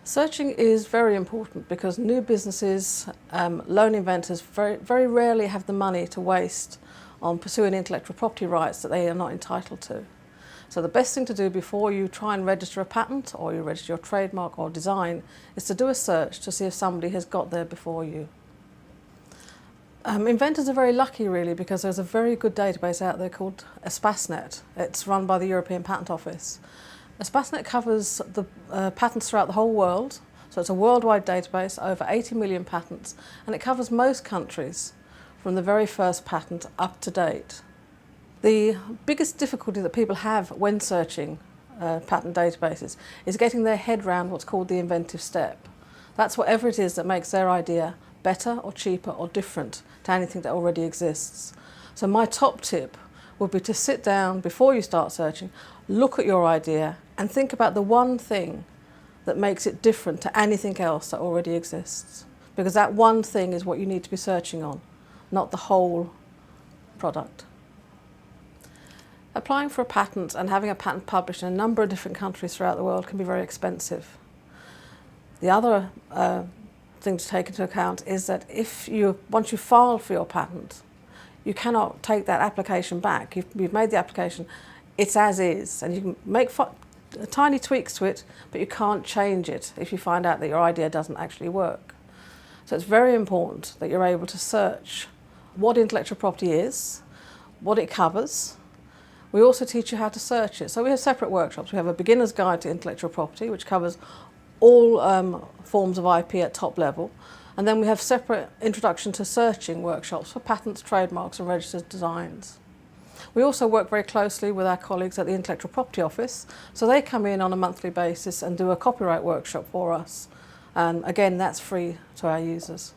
Searching is very important because new businesses, lone inventors very rarely have the money to waste on pursuing intellectual property rights that they are not entitled to. So the best thing to do before you try and register a patent or you register your trademark or design is to do a search to see if somebody has got there before you. Inventors are very lucky really because there's a very good database out there called ESPASnet. It's run by the European Patent Office. ESPASnet covers the patents throughout the whole world, so it's a worldwide database, over 80 million patents, and it covers most countries from the very first patent up to date. The biggest difficulty that people have when searching patent databases is getting their head around what's called the inventive step. That's whatever it is that makes their idea better or cheaper or different to anything that already exists. So my top tip would be to sit down before you start searching, look at your idea and think about the one thing that makes it different to anything else that already exists. Because that one thing is what you need to be searching on, not the whole product. Applying for a patent and having a patent published in a number of different countries throughout the world can be very expensive. The other thing to take into account is that once you file for your patent, you cannot take that application back. You've made the application, it's as is, and you can make tiny tweaks to it, but you can't change it if you find out that your idea doesn't actually work. So it's very important that you're able to search what intellectual property is, what it covers. We also teach you how to search it. So we have separate workshops. We have a beginner's guide to intellectual property, which covers all forms of IP at top level. And then we have separate introduction to searching workshops for patents, trademarks and registered designs. We also work very closely with our colleagues at the Intellectual Property Office, so they come in on a monthly basis and do a copyright workshop for us. And again, that's free to our users.